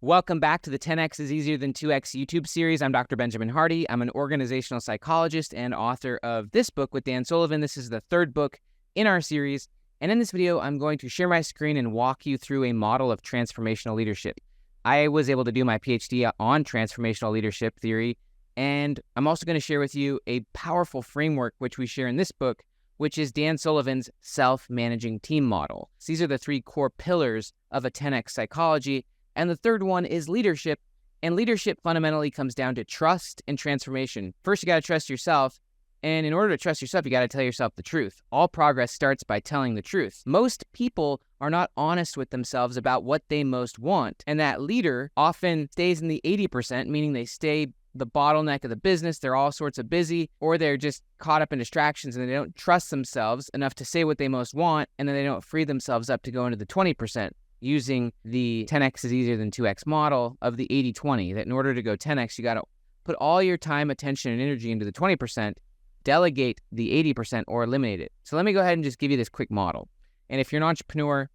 Welcome back to the 10X is Easier Than 2X YouTube series. I'm Dr. Benjamin Hardy. I'm an organizational psychologist and author of this book with Dan Sullivan. This is the third book in our series. And in this video, I'm going to share my screen and walk you through a model of transformational leadership. I was able to do my PhD on transformational leadership theory. And I'm also going to share with you a powerful framework, which we share in this book, which is Dan Sullivan's self-managing team model. So these are the three core pillars of a 10X psychology. And the third one is leadership. And leadership fundamentally comes down to trust and transformation. First, you got to trust yourself. And in order to trust yourself, you got to tell yourself the truth. All progress starts by telling the truth. Most people are not honest with themselves about what they most want. And that leader often stays in the 80%, meaning they stay the bottleneck of the business. They're all sorts of busy, or they're just caught up in distractions and they don't trust themselves enough to say what they most want. And then they don't free themselves up to go into the 20%. Using the 10X is easier than 2X model of the 80-20, that in order to go 10X, you got to put all your time, attention, and energy into the 20%, delegate the 80%, or eliminate it. So let me go ahead and just give you this quick model. And if you're an entrepreneur,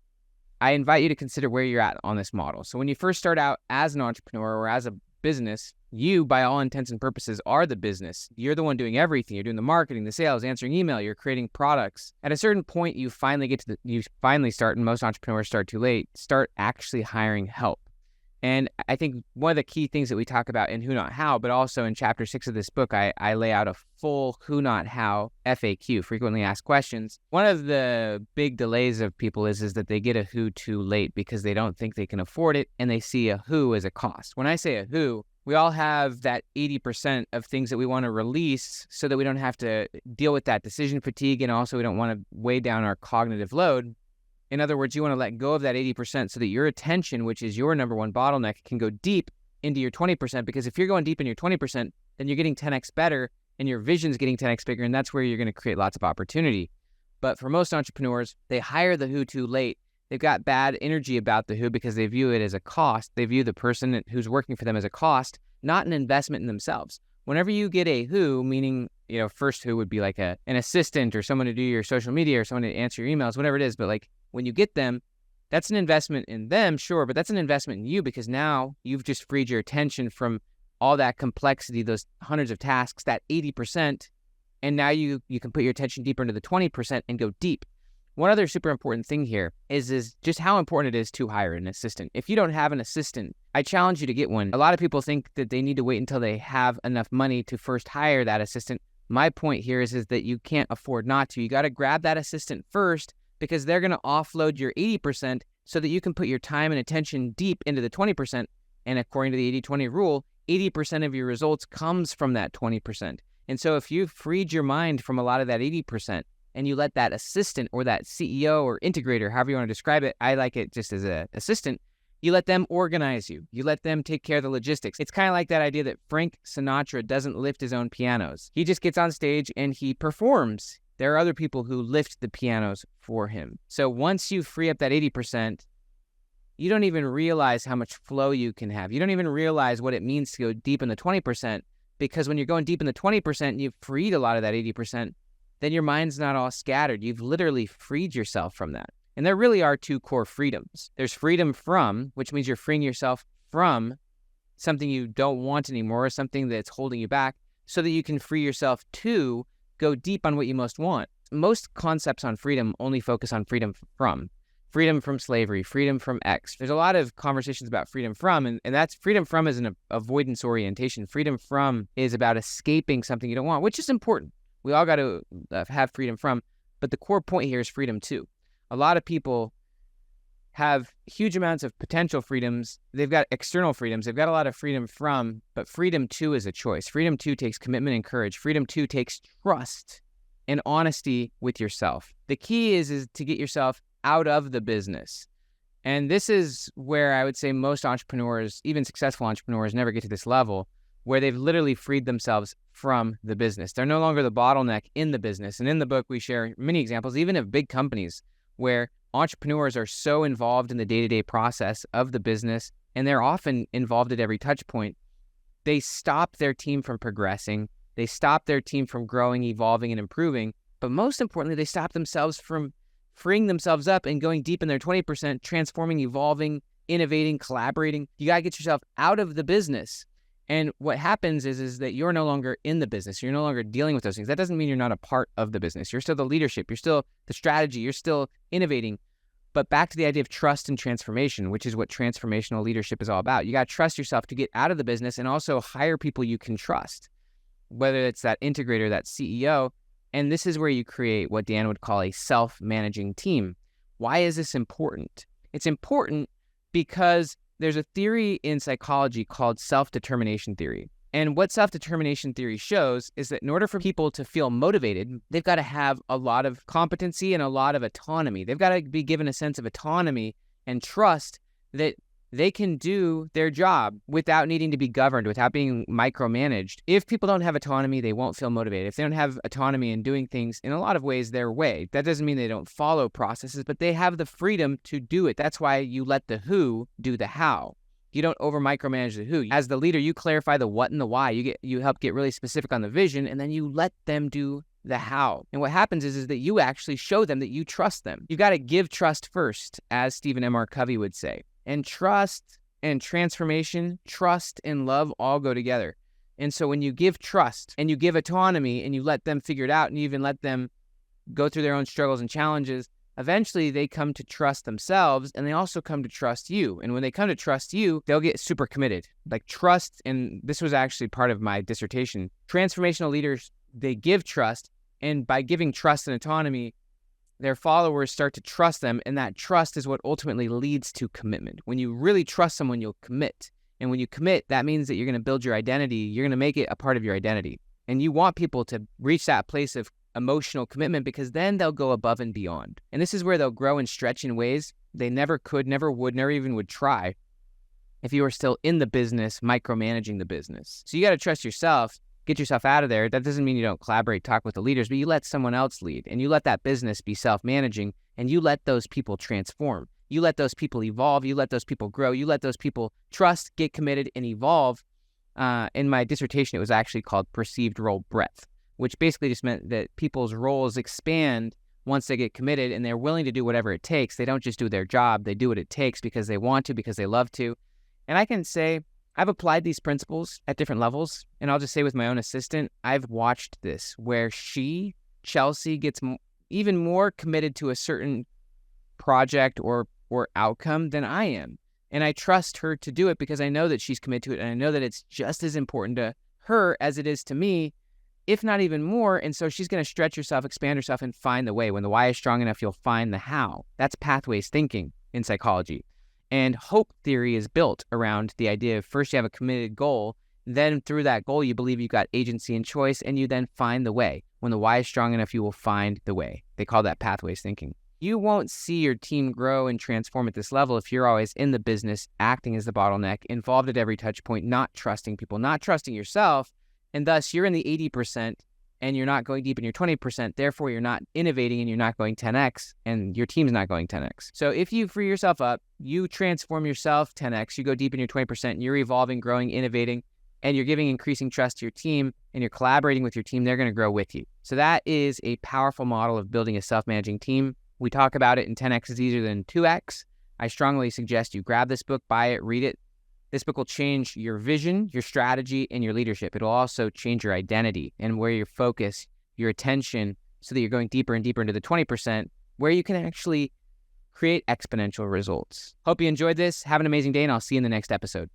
I invite you to consider where you're at on this model. So when you first start out as an entrepreneur or as a business, you, by all intents and purposes, are the business. You're the one doing everything. You're doing the marketing, the sales, answering email, you're creating products. At a certain point, you finally start, and most entrepreneurs start too late, start actually hiring help. And I think one of the key things that we talk about in Who Not How, but also in chapter 6 of this book, I lay out a full Who Not How FAQ, frequently asked questions. One of the big delays of people is that they get a who too late because they don't think they can afford it, and they see a who as a cost. When I say a who, we all have that 80% of things that we want to release so that we don't have to deal with that decision fatigue, and also we don't want to weigh down our cognitive load. In other words, you want to let go of that 80% so that your attention, which is your number one bottleneck, can go deep into your 20%. Because if you're going deep in your 20%, then you're getting 10X better and your vision's getting 10X bigger. And that's where you're going to create lots of opportunity. But for most entrepreneurs, they hire the who too late. They've got bad energy about the who because they view it as a cost. They view the person who's working for them as a cost, not an investment in themselves. Whenever you get a who, meaning, first who would be like an assistant or someone to do your social media or someone to answer your emails, whatever it is. But like when you get them, that's an investment in them, sure, but that's an investment in you because now you've just freed your attention from all that complexity, those hundreds of tasks, that 80%, and now you can put your attention deeper into the 20% and go deep. One other super important thing here is just how important it is to hire an assistant. If you don't have an assistant, I challenge you to get one. A lot of people think that they need to wait until they have enough money to first hire that assistant. My point here is that you can't afford not to. You got to grab that assistant first because they're going to offload your 80% so that you can put your time and attention deep into the 20%. And according to the 80-20 rule, 80% of your results comes from that 20%. And so if you've freed your mind from a lot of that 80%, and you let that assistant or that CEO or integrator, however you want to describe it, I like it just as an assistant, you let them organize you. You let them take care of the logistics. It's kind of like that idea that Frank Sinatra doesn't lift his own pianos. He just gets on stage and he performs. There are other people who lift the pianos for him. So once you free up that 80%, you don't even realize how much flow you can have. You don't even realize what it means to go deep in the 20%, because when you're going deep in the 20% and you've freed a lot of that 80%, then your mind's not all scattered. You've literally freed yourself from that. And there really are two core freedoms. There's freedom from, which means you're freeing yourself from something you don't want anymore, or something that's holding you back, so that you can free yourself to go deep on what you most want. Most concepts on freedom only focus on freedom from slavery, freedom from X. There's a lot of conversations about freedom from, and that's freedom from is an avoidance orientation. Freedom from is about escaping something you don't want, which is important. We all got to have freedom from, but the core point here is freedom to. A lot of people have huge amounts of potential freedoms. They've got external freedoms. They've got a lot of freedom from, but freedom to is a choice. Freedom to takes commitment and courage. Freedom to takes trust and honesty with yourself. The key is to get yourself out of the business. And this is where I would say most entrepreneurs, even successful entrepreneurs, never get to this level, where they've literally freed themselves from the business. They're no longer the bottleneck in the business. And in the book, we share many examples, even of big companies, where entrepreneurs are so involved in the day-to-day process of the business, and they're often involved at every touch point. They stop their team from progressing. They stop their team from growing, evolving, and improving. But most importantly, they stop themselves from freeing themselves up and going deep in their 20%, transforming, evolving, innovating, collaborating. You got to get yourself out of the business. And what happens is that you're no longer in the business. You're no longer dealing with those things. That doesn't mean you're not a part of the business. You're still the leadership. You're still the strategy. You're still innovating. But back to the idea of trust and transformation, which is what transformational leadership is all about. You got to trust yourself to get out of the business and also hire people you can trust, whether it's that integrator, that CEO. And this is where you create what Dan would call a self-managing team. Why is this important? It's important because there's a theory in psychology called self-determination theory. And what self-determination theory shows is that in order for people to feel motivated, they've got to have a lot of competency and a lot of autonomy. They've got to be given a sense of autonomy and trust that they can do their job without needing to be governed, without being micromanaged. If people don't have autonomy, they won't feel motivated. If they don't have autonomy in doing things in a lot of ways their way, that doesn't mean they don't follow processes, but they have the freedom to do it. That's why you let the who do the how. You don't over micromanage the who. As the leader, you clarify the what and the why. You help get really specific on the vision, and then you let them do the how. And what happens is that you actually show them that you trust them. You got to give trust first, as Stephen M.R. Covey would say. And trust and transformation, trust and love all go together. And so when you give trust and you give autonomy and you let them figure it out and you even let them go through their own struggles and challenges, eventually they come to trust themselves and they also come to trust you. And when they come to trust you, they'll get super committed. Like trust, and this was actually part of my dissertation, transformational leaders, they give trust, and by giving trust and autonomy, their followers start to trust them, and that trust is what ultimately leads to commitment. When you really trust someone, you'll commit. And when you commit, that means that you're going to build your identity. You're going to make it a part of your identity. And you want people to reach that place of emotional commitment because then they'll go above and beyond. And this is where they'll grow and stretch in ways they never could, never would, never even would try if you were still in the business, micromanaging the business. So you got to trust yourself. Get yourself out of there. That doesn't mean you don't collaborate, talk with the leaders, but you let someone else lead and you let that business be self-managing and you let those people transform. You let those people evolve. You let those people grow. You let those people trust, get committed, and evolve. In my dissertation, it was actually called perceived role breadth, which basically just meant that people's roles expand once they get committed and they're willing to do whatever it takes. They don't just do their job. They do what it takes because they want to, because they love to. And I can say, I've applied these principles at different levels, and I'll just say with my own assistant, I've watched this where Chelsea, gets even more committed to a certain project or outcome than I am. And I trust her to do it because I know that she's committed to it, and I know that it's just as important to her as it is to me, if not even more. And so she's going to stretch herself, expand herself, and find the way. When the why is strong enough, you'll find the how. That's pathways thinking in psychology. And hope theory is built around the idea of first you have a committed goal, then through that goal you believe you've got agency and choice, and you then find the way. When the why is strong enough, you will find the way. They call that pathways thinking. You won't see your team grow and transform at this level if you're always in the business, acting as the bottleneck, involved at every touch point, not trusting people, not trusting yourself, and thus you're in the 80%, and you're not going deep in your 20%, therefore you're not innovating and you're not going 10x, and your team's not going 10x. So if you free yourself up, you transform yourself 10x, you go deep in your 20%, you're evolving, growing, innovating, and you're giving increasing trust to your team, and you're collaborating with your team, they're going to grow with you. So that is a powerful model of building a self-managing team. We talk about it in 10x is easier than 2x. I strongly suggest you grab this book, buy it, read it. This book will change your vision, your strategy, and your leadership. It'll also change your identity and where your focus, your attention, so that you're going deeper and deeper into the 20%, where you can actually create exponential results. Hope you enjoyed this. Have an amazing day, and I'll see you in the next episode.